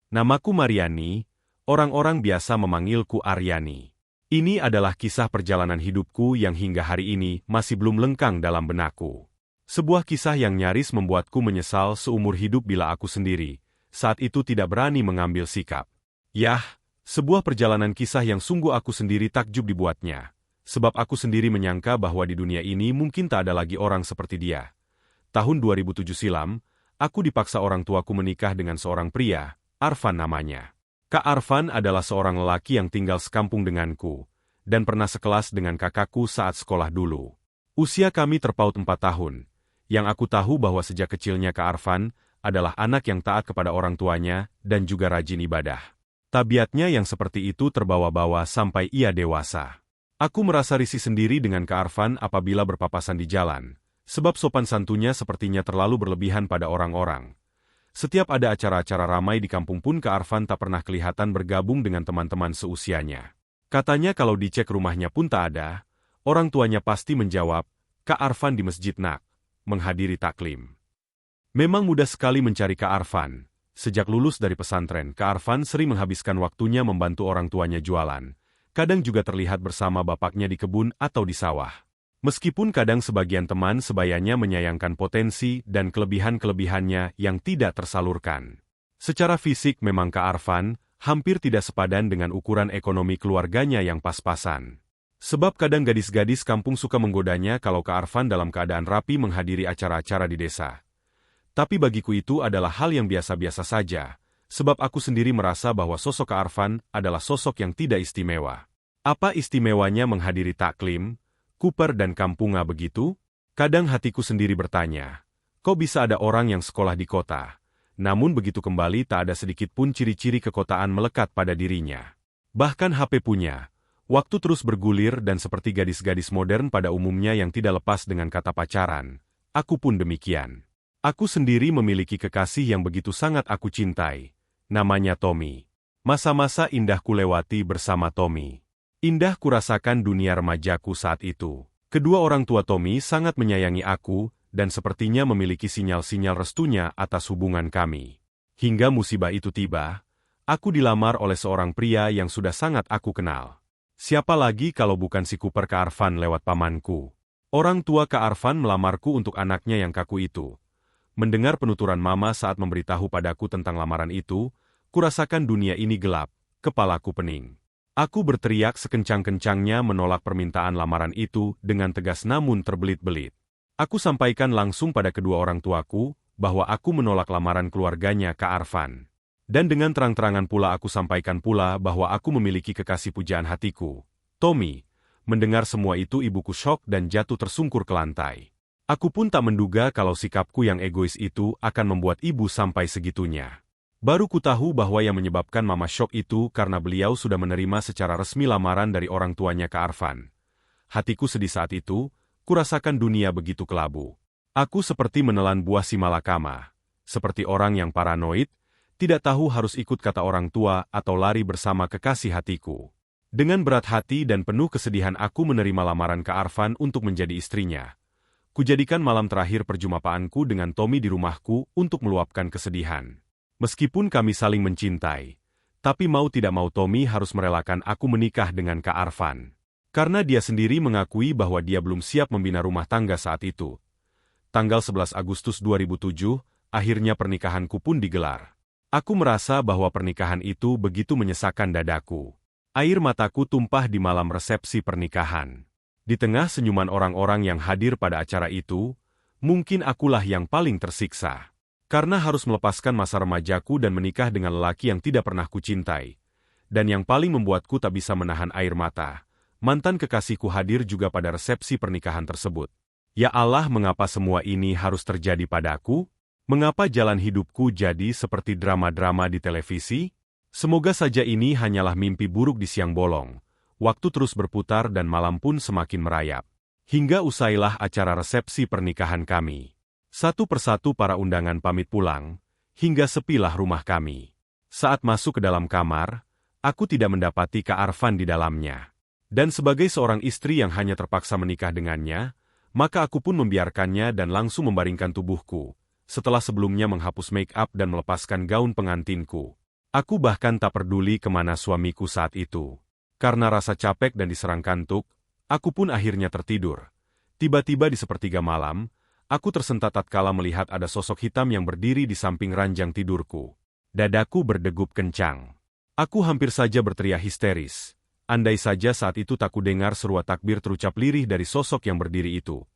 Namaku Mariani, orang-orang biasa memanggilku Aryani. Ini adalah kisah perjalanan hidupku yang hingga hari ini masih belum lengkang dalam benakku. Sebuah kisah yang nyaris membuatku menyesal seumur hidup bila aku sendiri, saat itu tidak berani mengambil sikap. Yah, sebuah perjalanan kisah yang sungguh aku sendiri takjub dibuatnya. Sebab aku sendiri menyangka bahwa di dunia ini mungkin tak ada lagi orang seperti dia. Tahun 2007 silam, aku dipaksa orang tuaku menikah dengan seorang pria, Arfan namanya. Kak Arfan adalah seorang lelaki yang tinggal sekampung denganku, dan pernah sekelas dengan kakakku saat sekolah dulu. Usia kami terpaut 4 tahun, yang aku tahu bahwa sejak kecilnya Kak Arfan adalah anak yang taat kepada orang tuanya dan juga rajin ibadah. Tabiatnya yang seperti itu terbawa-bawa sampai ia dewasa. Aku merasa risih sendiri dengan Kak Arfan apabila berpapasan di jalan, sebab sopan santunnya sepertinya terlalu berlebihan pada orang-orang. Setiap ada acara-acara ramai di kampung pun Kak Arfan tak pernah kelihatan bergabung dengan teman-teman seusianya. Katanya kalau dicek rumahnya pun tak ada, orang tuanya pasti menjawab, Kak Arfan di masjid nak, menghadiri taklim. Memang mudah sekali mencari Kak Arfan. Sejak lulus dari pesantren, Kak Arfan sering menghabiskan waktunya membantu orang tuanya jualan. Kadang juga terlihat bersama bapaknya di kebun atau di sawah. Meskipun kadang sebagian teman sebayanya menyayangkan potensi dan kelebihan-kelebihannya yang tidak tersalurkan. Secara fisik memang Kak Arfan hampir tidak sepadan dengan ukuran ekonomi keluarganya yang pas-pasan. Sebab kadang gadis-gadis kampung suka menggodanya kalau Kak Arfan dalam keadaan rapi menghadiri acara-acara di desa. Tapi bagiku itu adalah hal yang biasa-biasa saja, sebab aku sendiri merasa bahwa sosok Kak Arfan adalah sosok yang tidak istimewa. Apa istimewanya menghadiri taklim, kuper dan kampunga begitu? Kadang hatiku sendiri bertanya, kok bisa ada orang yang sekolah di kota, namun begitu kembali tak ada sedikit pun ciri-ciri kekotaan melekat pada dirinya. Bahkan HP punya, waktu terus bergulir dan seperti gadis-gadis modern pada umumnya yang tidak lepas dengan kata pacaran, aku pun demikian. Aku sendiri memiliki kekasih yang begitu sangat aku cintai, namanya Tommy. Masa-masa indah kulewati bersama Tommy. Indah kurasakan dunia remajaku saat itu. Kedua orang tua Tommy sangat menyayangi aku, dan sepertinya memiliki sinyal-sinyal restunya atas hubungan kami. Hingga musibah itu tiba, aku dilamar oleh seorang pria yang sudah sangat aku kenal. Siapa lagi kalau bukan si Cooper Kak Arfan lewat pamanku. Orang tua Kak Arfan melamarku untuk anaknya yang kaku itu. Mendengar penuturan mama saat memberitahu padaku tentang lamaran itu, kurasakan dunia ini gelap, kepalaku pening. Aku berteriak sekencang-kencangnya menolak permintaan lamaran itu dengan tegas namun terbelit-belit. Aku sampaikan langsung pada kedua orang tuaku bahwa aku menolak lamaran keluarganya Kak Arfan. Dan dengan terang-terangan pula aku sampaikan pula bahwa aku memiliki kekasih pujaan hatiku, Tommy. Mendengar semua itu ibuku syok dan jatuh tersungkur ke lantai. Aku pun tak menduga kalau sikapku yang egois itu akan membuat ibu sampai segitunya. Baru ku tahu bahwa yang menyebabkan mama syok itu karena beliau sudah menerima secara resmi lamaran dari orang tuanya Kak Arfan. Hatiku sedih saat itu, kurasakan dunia begitu kelabu. Aku seperti menelan buah si malakama. Seperti orang yang paranoid, tidak tahu harus ikut kata orang tua atau lari bersama kekasih hatiku. Dengan berat hati dan penuh kesedihan aku menerima lamaran Kak Arfan untuk menjadi istrinya. Kujadikan malam terakhir perjumpaanku dengan Tommy di rumahku untuk meluapkan kesedihan. Meskipun kami saling mencintai, tapi mau tidak mau Tommy harus merelakan aku menikah dengan Kak Arfan. Karena dia sendiri mengakui bahwa dia belum siap membina rumah tangga saat itu. Tanggal 11 Agustus 2007, akhirnya pernikahanku pun digelar. Aku merasa bahwa pernikahan itu begitu menyesakkan dadaku. Air mataku tumpah di malam resepsi pernikahan. Di tengah senyuman orang-orang yang hadir pada acara itu, mungkin akulah yang paling tersiksa. Karena harus melepaskan masa remajaku dan menikah dengan lelaki yang tidak pernah kucintai. Dan yang paling membuatku tak bisa menahan air mata, mantan kekasihku hadir juga pada resepsi pernikahan tersebut. Ya Allah, mengapa semua ini harus terjadi padaku? Mengapa jalan hidupku jadi seperti drama-drama di televisi? Semoga saja ini hanyalah mimpi buruk di siang bolong. Waktu terus berputar dan malam pun semakin merayap. Hingga usailah acara resepsi pernikahan kami. Satu persatu para undangan pamit pulang, hingga sepilah rumah kami. Saat masuk ke dalam kamar, aku tidak mendapati Kak Arfan di dalamnya. Dan sebagai seorang istri yang hanya terpaksa menikah dengannya, maka aku pun membiarkannya dan langsung membaringkan tubuhku, setelah sebelumnya menghapus make up dan melepaskan gaun pengantinku. Aku bahkan tak peduli kemana suamiku saat itu. Karena rasa capek dan diserang kantuk, aku pun akhirnya tertidur. Tiba-tiba di sepertiga malam, aku tersentak tatkala melihat ada sosok hitam yang berdiri di samping ranjang tidurku. Dadaku berdegup kencang. Aku hampir saja berteriak histeris. Andai saja saat itu tak kudengar seruan takbir terucap lirih dari sosok yang berdiri itu.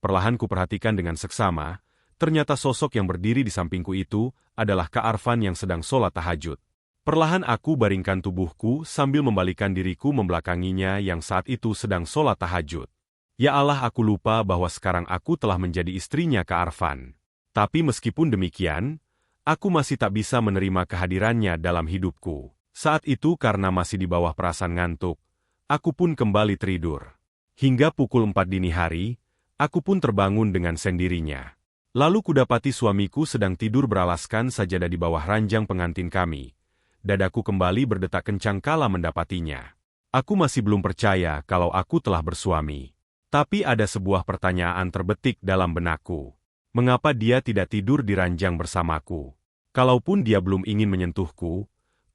Perlahan kuperhatikan dengan seksama, ternyata sosok yang berdiri di sampingku itu adalah Kak Arfan yang sedang sholat tahajud. Perlahan aku baringkan tubuhku sambil membalikkan diriku membelakanginya yang saat itu sedang sholat tahajud. Ya Allah, aku lupa bahwa sekarang aku telah menjadi istrinya Kak Arfan. Tapi meskipun demikian, aku masih tak bisa menerima kehadirannya dalam hidupku. Saat itu karena masih di bawah perasaan ngantuk, aku pun kembali tidur. Hingga pukul 4 dini hari, aku pun terbangun dengan sendirinya. Lalu kudapati suamiku sedang tidur beralaskan sajadah di bawah ranjang pengantin kami. Dadaku kembali berdetak kencang kala mendapatinya. Aku masih belum percaya kalau aku telah bersuami. Tapi ada sebuah pertanyaan terbetik dalam benakku. Mengapa dia tidak tidur di ranjang bersamaku? Kalaupun dia belum ingin menyentuhku,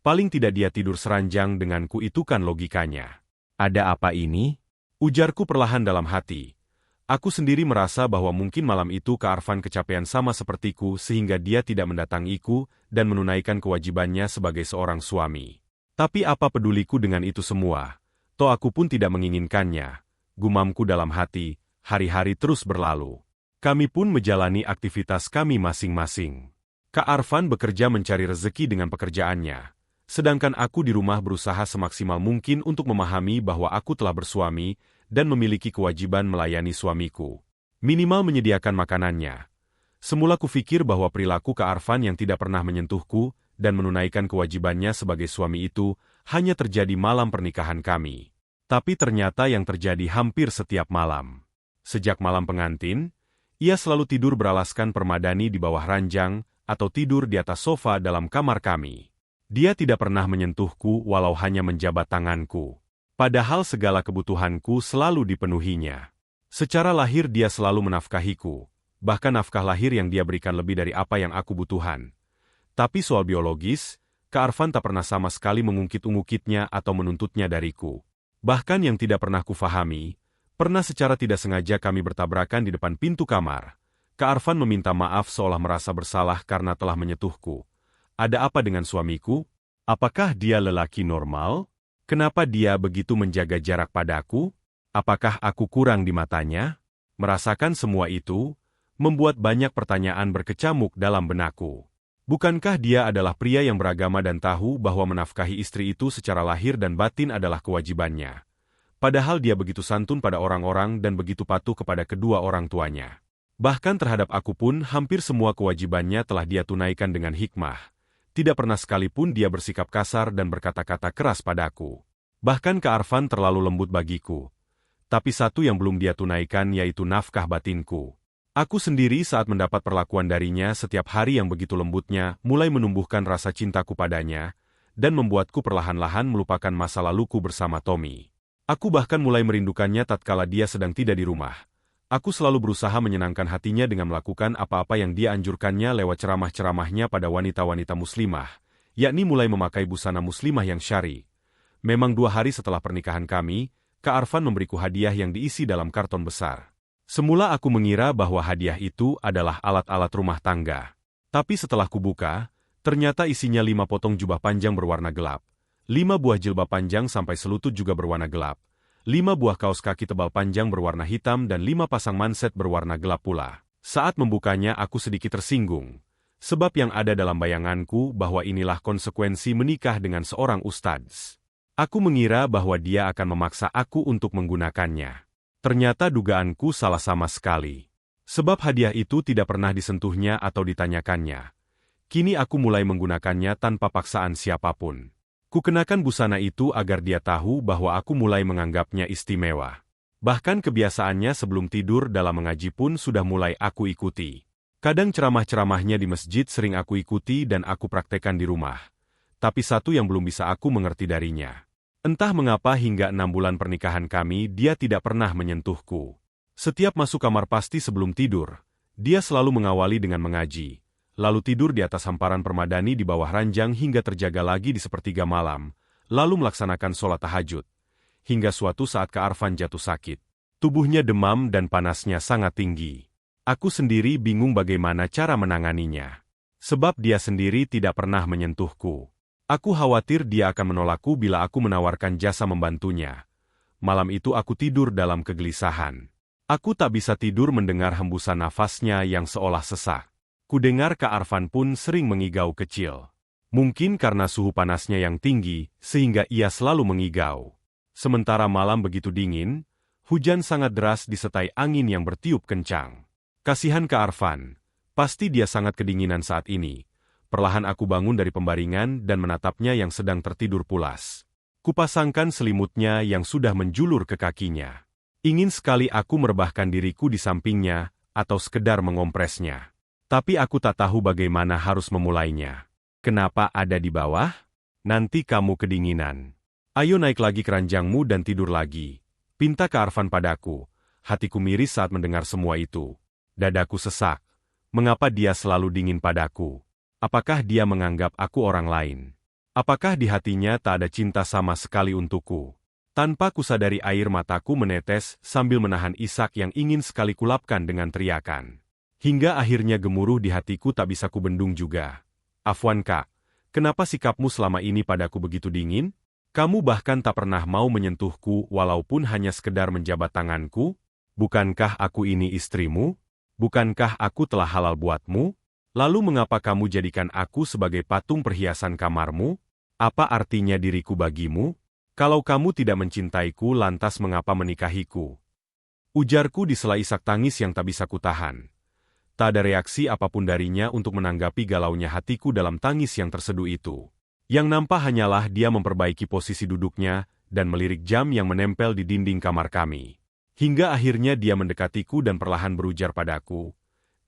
paling tidak dia tidur seranjang denganku, itu kan logikanya. Ada apa ini? Ujarku perlahan dalam hati. Aku sendiri merasa bahwa mungkin malam itu Kak Arfan kecapean sama sepertiku sehingga dia tidak mendatangiku dan menunaikan kewajibannya sebagai seorang suami. Tapi apa peduliku dengan itu semua? Toh aku pun tidak menginginkannya. Gumamku dalam hati, hari-hari terus berlalu. Kami pun menjalani aktivitas kami masing-masing. Kak Arfan bekerja mencari rezeki dengan pekerjaannya. Sedangkan aku di rumah berusaha semaksimal mungkin untuk memahami bahwa aku telah bersuami dan memiliki kewajiban melayani suamiku. Minimal menyediakan makanannya. Semula kupikir bahwa perilaku Kak Arfan yang tidak pernah menyentuhku dan menunaikan kewajibannya sebagai suami itu hanya terjadi malam pernikahan kami. Tapi ternyata yang terjadi hampir setiap malam. Sejak malam pengantin, ia selalu tidur beralaskan permadani di bawah ranjang atau tidur di atas sofa dalam kamar kami. Dia tidak pernah menyentuhku walau hanya menjabat tanganku. Padahal segala kebutuhanku selalu dipenuhinya. Secara lahir dia selalu menafkahiku, bahkan nafkah lahir yang dia berikan lebih dari apa yang aku butuhan. Tapi soal biologis, Kak Arfan tak pernah sama sekali mengungkit-ungkitnya atau menuntutnya dariku. Bahkan yang tidak pernah kufahami, pernah secara tidak sengaja kami bertabrakan di depan pintu kamar. Kak Arfan meminta maaf seolah merasa bersalah karena telah menyentuhku. Ada apa dengan suamiku? Apakah dia lelaki normal? Kenapa dia begitu menjaga jarak padaku? Apakah aku kurang di matanya? Merasakan semua itu, membuat banyak pertanyaan berkecamuk dalam benakku. Bukankah dia adalah pria yang beragama dan tahu bahwa menafkahi istri itu secara lahir dan batin adalah kewajibannya? Padahal dia begitu santun pada orang-orang dan begitu patuh kepada kedua orang tuanya. Bahkan terhadap aku pun hampir semua kewajibannya telah dia tunaikan dengan hikmah. Tidak pernah sekalipun dia bersikap kasar dan berkata-kata keras padaku. Bahkan Kak Arfan terlalu lembut bagiku. Tapi satu yang belum dia tunaikan yaitu nafkah batinku. Aku sendiri saat mendapat perlakuan darinya setiap hari yang begitu lembutnya mulai menumbuhkan rasa cintaku padanya dan membuatku perlahan-lahan melupakan masa laluku bersama Tommy. Aku bahkan mulai merindukannya tatkala dia sedang tidak di rumah. Aku selalu berusaha menyenangkan hatinya dengan melakukan apa-apa yang dia anjurkannya lewat ceramah-ceramahnya pada wanita-wanita muslimah, yakni mulai memakai busana muslimah yang syar'i. Memang 2 hari setelah pernikahan kami, Kak Arfan memberiku hadiah yang diisi dalam karton besar. Semula aku mengira bahwa hadiah itu adalah alat-alat rumah tangga. Tapi setelah kubuka, ternyata isinya 5 potong jubah panjang berwarna gelap, 5 buah jilbab panjang sampai selutut juga berwarna gelap, 5 buah kaos kaki tebal panjang berwarna hitam dan 5 pasang manset berwarna gelap pula. Saat membukanya aku sedikit tersinggung, sebab yang ada dalam bayanganku bahwa inilah konsekuensi menikah dengan seorang ustadz. Aku mengira bahwa dia akan memaksa aku untuk menggunakannya. Ternyata dugaanku salah sama sekali. Sebab hadiah itu tidak pernah disentuhnya atau ditanyakannya. Kini aku mulai menggunakannya tanpa paksaan siapapun. Kukenakan busana itu agar dia tahu bahwa aku mulai menganggapnya istimewa. Bahkan kebiasaannya sebelum tidur dalam mengaji pun sudah mulai aku ikuti. Kadang ceramah-ceramahnya di masjid sering aku ikuti dan aku praktekkan di rumah. Tapi satu yang belum bisa aku mengerti darinya. Entah mengapa hingga 6 bulan pernikahan kami dia tidak pernah menyentuhku. Setiap masuk kamar pasti sebelum tidur, dia selalu mengawali dengan mengaji. lalu tidur di atas hamparan permadani di bawah ranjang hingga terjaga lagi di sepertiga malam, lalu melaksanakan sholat tahajud. Hingga suatu saat Kak Arfan jatuh sakit. Tubuhnya demam dan panasnya sangat tinggi. Aku sendiri bingung bagaimana cara menanganinya. Sebab dia sendiri tidak pernah menyentuhku. Aku khawatir dia akan menolakku bila aku menawarkan jasa membantunya. Malam itu aku tidur dalam kegelisahan. Aku tak bisa tidur mendengar hembusan nafasnya yang seolah sesak. Kudengar Kak Arfan pun sering mengigau kecil. Mungkin karena suhu panasnya yang tinggi, sehingga ia selalu mengigau. Sementara malam begitu dingin, hujan sangat deras disertai angin yang bertiup kencang. Kasihan Kak Arfan, pasti dia sangat kedinginan saat ini. Perlahan aku bangun dari pembaringan dan menatapnya yang sedang tertidur pulas. Kupasangkan selimutnya yang sudah menjulur ke kakinya. Ingin sekali aku merebahkan diriku di sampingnya, atau sekedar mengompresnya. Tapi aku tak tahu bagaimana harus memulainya. Kenapa ada di bawah? Nanti kamu kedinginan. Ayo naik lagi ke ranjangmu dan tidur lagi. Pinta Kak Arfan padaku. Hatiku miris saat mendengar semua itu. Dadaku sesak. Mengapa dia selalu dingin padaku? Apakah dia menganggap aku orang lain? Apakah di hatinya tak ada cinta sama sekali untukku? Tanpa kusadari air mataku menetes sambil menahan isak yang ingin sekali kulapkan dengan teriakan. Hingga akhirnya gemuruh di hatiku tak bisa kubendung juga. Afwan Kak, kenapa sikapmu selama ini padaku begitu dingin? Kamu bahkan tak pernah mau menyentuhku walaupun hanya sekedar menjabat tanganku? Bukankah aku ini istrimu? Bukankah aku telah halal buatmu? Lalu mengapa kamu jadikan aku sebagai patung perhiasan kamarmu? Apa artinya diriku bagimu? Kalau kamu tidak mencintaiku lantas mengapa menikahiku? Ujarku di sela isak tangis yang tak bisa kutahan. Tak ada reaksi apapun darinya untuk menanggapi galaunya hatiku dalam tangis yang terseduh itu. Yang nampak hanyalah dia memperbaiki posisi duduknya dan melirik jam yang menempel di dinding kamar kami. Hingga akhirnya dia mendekatiku dan perlahan berujar padaku,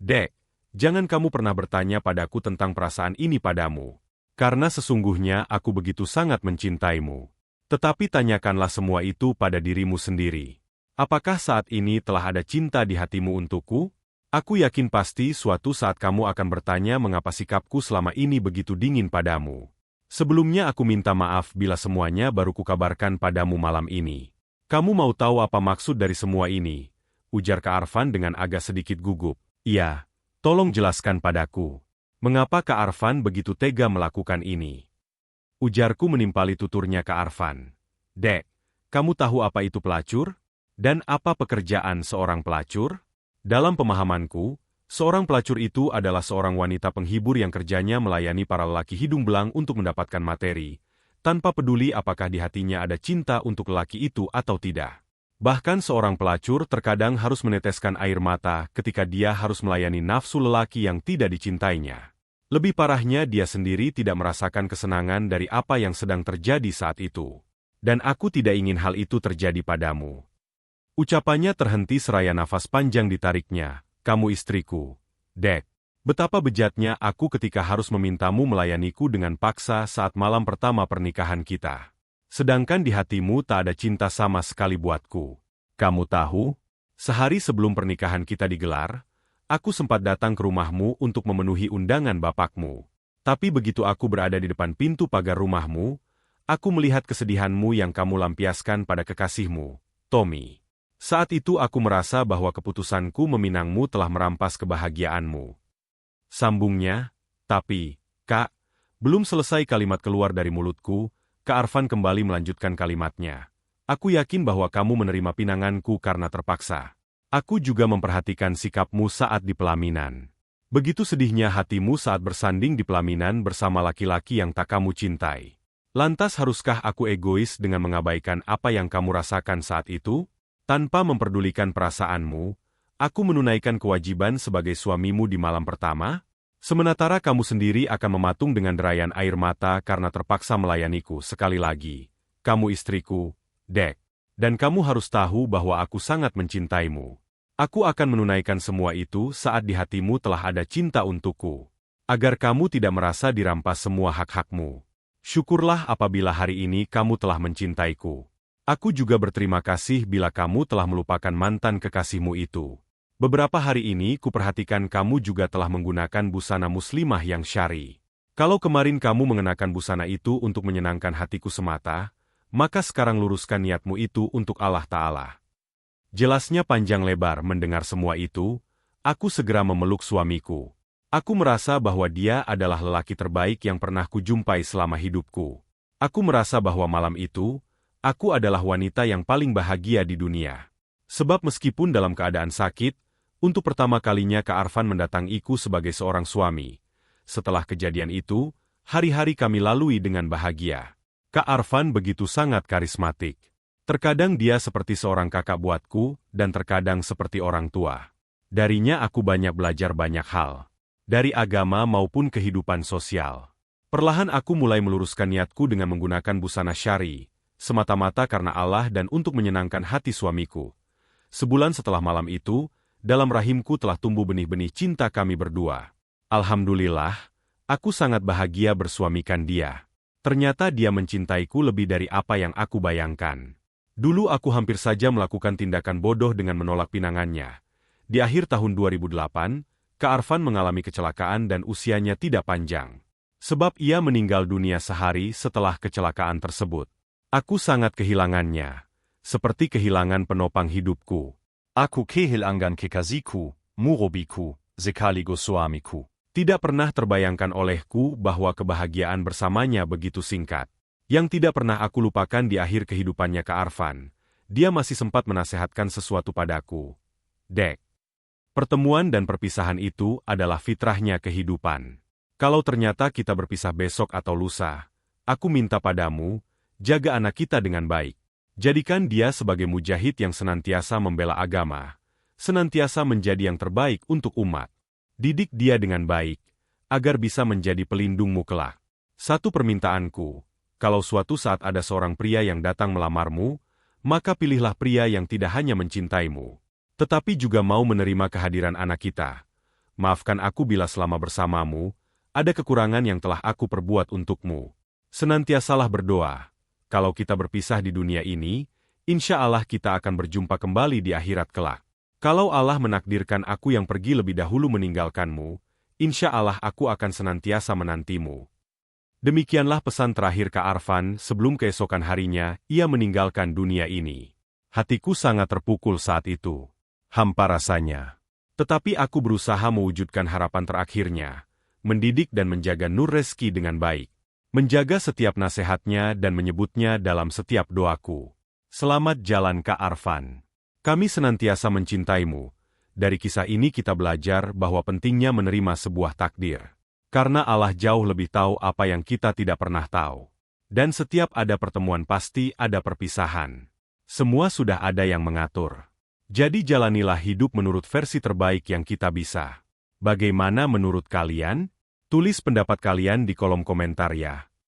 "Dek, jangan kamu pernah bertanya padaku tentang perasaan ini padamu. Karena sesungguhnya aku begitu sangat mencintaimu. Tetapi tanyakanlah semua itu pada dirimu sendiri. Apakah saat ini telah ada cinta di hatimu untukku? Aku yakin pasti suatu saat kamu akan bertanya mengapa sikapku selama ini begitu dingin padamu. Sebelumnya aku minta maaf bila semuanya baru kukabarkan padamu malam ini. Kamu mau tahu apa maksud dari semua ini?" Ujar Kak Arfan dengan agak sedikit gugup. "Iya, tolong jelaskan padaku. Mengapa Kak Arfan begitu tega melakukan ini?" Ujarku menimpali tuturnya Kak Arfan. "Dek, kamu tahu apa itu pelacur? Dan apa pekerjaan seorang pelacur? Dalam pemahamanku, seorang pelacur itu adalah seorang wanita penghibur yang kerjanya melayani para lelaki hidung belang untuk mendapatkan materi, tanpa peduli apakah di hatinya ada cinta untuk lelaki itu atau tidak. Bahkan seorang pelacur terkadang harus meneteskan air mata ketika dia harus melayani nafsu lelaki yang tidak dicintainya. Lebih parahnya dia sendiri tidak merasakan kesenangan dari apa yang sedang terjadi saat itu. Dan aku tidak ingin hal itu terjadi padamu." Ucapannya terhenti seraya nafas panjang ditariknya. "Kamu istriku, Dek. Betapa bejatnya aku ketika harus memintamu melayaniku dengan paksa saat malam pertama pernikahan kita. Sedangkan di hatimu tak ada cinta sama sekali buatku. Kamu tahu, sehari sebelum pernikahan kita digelar, aku sempat datang ke rumahmu untuk memenuhi undangan bapakmu. Tapi begitu aku berada di depan pintu pagar rumahmu, aku melihat kesedihanmu yang kamu lampiaskan pada kekasihmu, Tommy. Saat itu aku merasa bahwa keputusanku meminangmu telah merampas kebahagiaanmu." Sambungnya, "Tapi, Kak," belum selesai kalimat keluar dari mulutku, Kak Arfan kembali melanjutkan kalimatnya. "Aku yakin bahwa kamu menerima pinanganku karena terpaksa. Aku juga memperhatikan sikapmu saat di pelaminan. Begitu sedihnya hatimu saat bersanding di pelaminan bersama laki-laki yang tak kamu cintai. Lantas haruskah aku egois dengan mengabaikan apa yang kamu rasakan saat itu? Tanpa memperdulikan perasaanmu, aku menunaikan kewajiban sebagai suamimu di malam pertama? Sementara kamu sendiri akan mematung dengan derayan air mata karena terpaksa melayaniku sekali lagi. Kamu istriku, Dek. Dan kamu harus tahu bahwa aku sangat mencintaimu. Aku akan menunaikan semua itu saat di hatimu telah ada cinta untukku. Agar kamu tidak merasa dirampas semua hak-hakmu. Syukurlah apabila hari ini kamu telah mencintaiku. Aku juga berterima kasih bila kamu telah melupakan mantan kekasihmu itu. Beberapa hari ini kuperhatikan kamu juga telah menggunakan busana muslimah yang syar'i. Kalau kemarin kamu mengenakan busana itu untuk menyenangkan hatiku semata, maka sekarang luruskan niatmu itu untuk Allah Ta'ala. Jelasnya panjang lebar mendengar semua itu, aku segera memeluk suamiku. Aku merasa bahwa dia adalah lelaki terbaik yang pernah kujumpai selama hidupku. Aku merasa bahwa malam itu, aku adalah wanita yang paling bahagia di dunia. Sebab meskipun dalam keadaan sakit, untuk pertama kalinya Kak Arfan mendatangiku sebagai seorang suami. Setelah kejadian itu, hari-hari kami lalui dengan bahagia. Kak Arfan begitu sangat karismatik. Terkadang dia seperti seorang kakak buatku, dan terkadang seperti orang tua. Darinya aku banyak belajar banyak hal. Dari agama maupun kehidupan sosial. Perlahan aku mulai meluruskan niatku dengan menggunakan busana syar'i, semata-mata karena Allah dan untuk menyenangkan hati suamiku. Sebulan setelah malam itu, dalam rahimku telah tumbuh benih-benih cinta kami berdua. Alhamdulillah, aku sangat bahagia bersuamikan dia. Ternyata dia mencintaiku lebih dari apa yang aku bayangkan. Dulu aku hampir saja melakukan tindakan bodoh dengan menolak pinangannya. Di akhir tahun 2008, Kak Arfan mengalami kecelakaan dan usianya tidak panjang. Sebab ia meninggal dunia sehari setelah kecelakaan tersebut. Aku sangat kehilangannya, seperti kehilangan penopang hidupku. Aku kehilangan kekasihku, murobiku, sekaligus suamiku. Tidak pernah terbayangkan olehku bahwa kebahagiaan bersamanya begitu singkat. Yang tidak pernah aku lupakan di akhir kehidupannya Kak Arfan, dia masih sempat menasehatkan sesuatu padaku. Dek, pertemuan dan perpisahan itu adalah fitrahnya kehidupan. Kalau ternyata kita berpisah besok atau lusa, aku minta padamu, jaga anak kita dengan baik. Jadikan dia sebagai mujahid yang senantiasa membela agama, senantiasa menjadi yang terbaik untuk umat. Didik dia dengan baik, agar bisa menjadi pelindungmu kelak. Satu permintaanku, kalau suatu saat ada seorang pria yang datang melamarmu, maka pilihlah pria yang tidak hanya mencintaimu, tetapi juga mau menerima kehadiran anak kita. Maafkan aku bila selama bersamamu, ada kekurangan yang telah aku perbuat untukmu. Senantiasalah berdoa, kalau kita berpisah di dunia ini, insya Allah kita akan berjumpa kembali di akhirat kelak. Kalau Allah menakdirkan aku yang pergi lebih dahulu meninggalkanmu, insya Allah aku akan senantiasa menantimu. Demikianlah pesan terakhir Kak Arfan sebelum keesokan harinya ia meninggalkan dunia ini. Hatiku sangat terpukul saat itu. Hampa rasanya. Tetapi aku berusaha mewujudkan harapan terakhirnya, mendidik dan menjaga Nur Reski dengan baik. Menjaga setiap nasihatnya dan menyebutnya dalam setiap doaku. Selamat jalan Kak Arfan. Kami senantiasa mencintaimu. Dari kisah ini kita belajar bahwa pentingnya menerima sebuah takdir. Karena Allah jauh lebih tahu apa yang kita tidak pernah tahu. Dan setiap ada pertemuan pasti ada perpisahan. Semua sudah ada yang mengatur. Jadi jalanilah hidup menurut versi terbaik yang kita bisa. Bagaimana menurut kalian? Tulis pendapat kalian di kolom komentar ya.